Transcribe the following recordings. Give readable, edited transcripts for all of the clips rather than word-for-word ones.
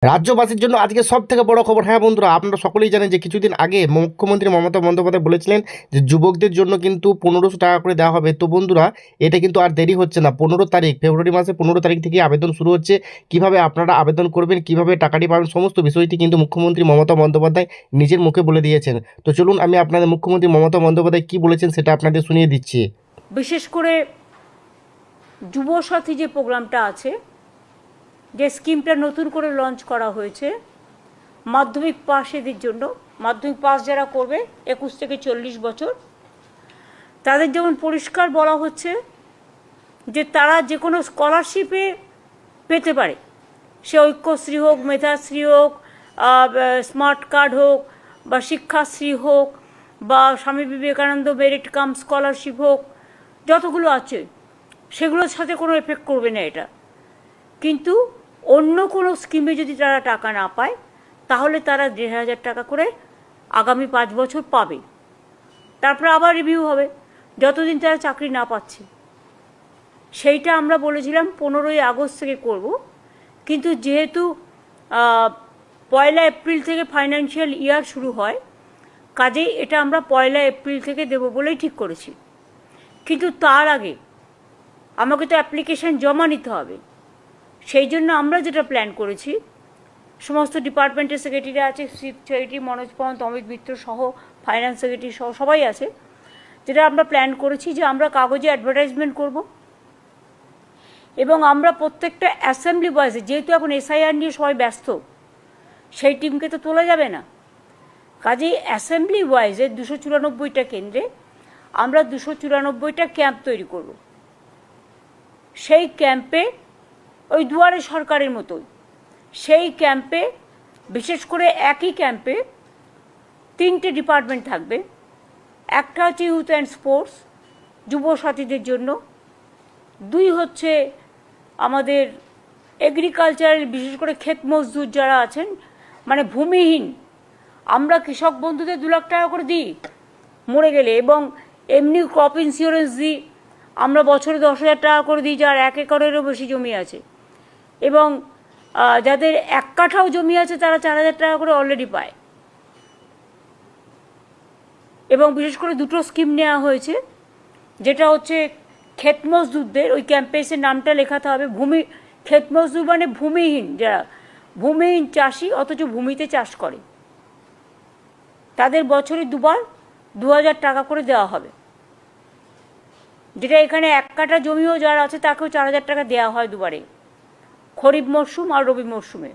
রাজ্যবাসীর জন্য আজকে সব থেকে বড় খবর। হ্যাঁ বন্ধুরা, আপনারা সকলেই জানেন যে কিছুদিন আগে মুখ্যমন্ত্রী মমতা বন্দ্যোপাধ্যায় বলেছিলেন যে যুবকদের জন্য কিন্তু 1500 টাকা করে দেওয়া হবে। তো বন্ধুরা, এটা কিন্তু আর দেরি হচ্ছে না। 15 তারিখ, ফেব্রুয়ারি মাসে 15 তারিখ থেকে আবেদন শুরু হচ্ছে। কিভাবে আপনারা আবেদন করবেন, কিভাবে টাকাটি পাবেন, সমস্ত বিষয়টি কিন্তু মুখ্যমন্ত্রী মমতা বন্দ্যোপাধ্যায় নিজের মুখে বলে দিয়েছেন। তো চলুন আমি আপনাদের মুখ্যমন্ত্রী মমতা বন্দ্যোপাধ্যায় কী বলেছেন সেটা আপনাদের শুনিয়ে দিচ্ছি। বিশেষ করে যুবসাথী যে প্রোগ্রামটা আছে, যে স্কিমটা নতুন করে লঞ্চ করা হয়েছে মাধ্যমিক পাশেদের জন্য, মাধ্যমিক পাস যারা করবে 21 থেকে 40 বছর, তাদের যেমন পরিষ্কার বলা হচ্ছে যে তারা যে কোনো স্কলারশিপে পেতে পারে, সে ঐক্যশ্রী হোক, মেধাশ্রী হোক, স্মার্ট কার্ড হোক, বা শিক্ষাশ্রী হোক, বা Swami Vivekananda merit cum scholarship হোক, যতগুলো আছে সেগুলোর সাথে কোনো এফেক্ট করবে না এটা। কিন্তু অন্য কোনো স্কিমে যদি তারা টাকা না পায়, তাহলে তারা 1,500 টাকা করে আগামী 5 বছর পাবে। তারপরে আবার রিভিউ হবে যতদিন তারা চাকরি না পাচ্ছে। সেইটা আমরা বলেছিলাম 15ই আগস্ট থেকে করব, কিন্তু যেহেতু 1 এপ্রিল থেকে ফাইন্যান্সিয়াল ইয়ার শুরু হয়, কাজেই এটা আমরা 1 এপ্রিল থেকে দেব বলেই ঠিক করেছি। কিন্তু তার আগে আমাকে তো অ্যাপ্লিকেশন জমা নিতে হবে। সেই জন্য আমরা যেটা প্ল্যান করেছি, সমস্ত ডিপার্টমেন্টের সেক্রেটারি আছে, চিফ সেক্রেটারি মনোজ পন্ত, অমিত মিত্র সহ, ফাইন্যান্স সেক্রেটারি সহ সবাই আছে। যেটা আমরা প্ল্যান করেছি যে আমরা কাগজে অ্যাডভার্টাইজমেন্ট করব, এবং আমরা প্রত্যেকটা অ্যাসেম্বলি ওয়াইজে, যেহেতু এখন এসআইআর নিয়ে সবাই ব্যস্ত, সেই টিমকে তো তোলা যাবে না, কাজেই অ্যাসেম্বলি ওয়াইজে 294টা কেন্দ্রে আমরা 294টা ক্যাম্প তৈরি করব। সেই ক্যাম্পে ওই দুয়ারে সরকারের মতোই, সেই ক্যাম্পে বিশেষ করে একই ক্যাম্পে 3টে ডিপার্টমেন্ট থাকবে। একটা হচ্ছে ইউথ অ্যান্ড স্পোর্টস, যুবসাথীদের জন্য। 2 হচ্ছে আমাদের এগ্রিকালচারের, বিশেষ করে ক্ষেত মজদুর যারা আছেন, মানে ভূমিহীন। আমরা কৃষক বন্ধুদের 2 লাখ টাকা করে দিই মরে গেলে, এবং এমনি ক্রপ ইন্স্যুরেন্স দিই। আমরা বছরে 10,000 টাকা করে দিই যার 1 একরেরও বেশি জমি আছে, এবং যাদের 1 কাঠাও জমি আছে তারা 4,000 টাকা করে অলরেডি পায়। এবং বিশেষ করে 2টো স্কিম নেওয়া হয়েছে, যেটা হচ্ছে ক্ষেত মজদুরদের, ওই ক্যাম্পেসের নামটা লেখাতে হবে ক্ষেত মজদুর মানে ভূমিহীন, যারা ভূমিহীন চাষি অথচ ভূমিতে চাষ করে, তাদের বছরে 2বার 2,000 টাকা করে দেওয়া হবে। যেটা এখানে 1 কাঠা জমিও যারা আছে তাকেও 4,000 টাকা দেওয়া হয় 2বারে, খরিফ মরশুম আর রবি মরশুমে।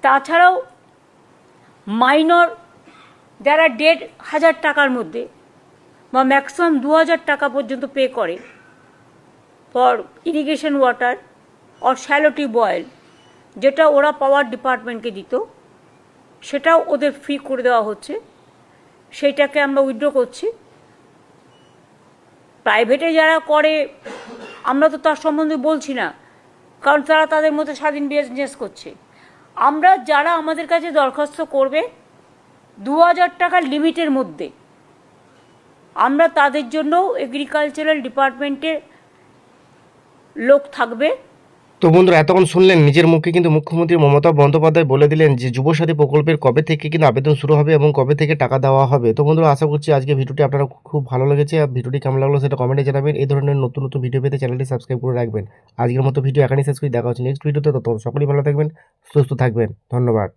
তাছাড়াও মাইনর যারা 1,500 টাকার মধ্যে বা ম্যাক্সিমাম 2,000 টাকা পর্যন্ত পে করে for irrigation water or shallow tubewell, যেটা ওরা পাওয়ার ডিপার্টমেন্টকে দিত, সেটাও ওদের ফ্রি করে দেওয়া হচ্ছে। সেইটাকে আমরা উইথড্র করছি। প্রাইভেটে যারা করে আমরা তো তার সম্বন্ধে বলছি না, কারণ তারা তাদের মধ্যে স্বাধীন বিজনেস করছে। আমরা যারা আমাদের কাছে দরখাস্ত করবে 2,000 টাকার লিমিটের মধ্যে, আমরা তাদের জন্য এগ্রিকালচারাল ডিপার্টমেন্টের লোক থাকবে। তো বন্ধুরা, এতক্ষণ শুনলেন নিজের মুখে কিন্তু মুখ্যমন্ত্রী মমতা বন্দ্যোপাধ্যায় বলে দিলেন যে যুবসাথী প্রকল্পের কবে থেকে কিন্তু আবেদন শুরু হবে এবং কবে থেকে টাকা দেওয়া হবে। তো বন্ধুরা, আশা করছি আজকে ভিডিওটি আপনারা খুব ভালো লেগেছে। আর ভিডিওটি কেমন লাগলো সেটা কমেন্টে জানাবেন। এই ধরনের নতুন নতুন ভিডিও পেতে চ্যানেলটি সাবস্ক্রাইব করে রাখবেন। আজকের মতো ভিডিও এখানেই শেষ করি। দেখা হচ্ছে নেক্সট ভিডিওতে। ততক্ষণ সকলেই ভালো থাকবেন, সুস্থ থাকবেন। ধন্যবাদ।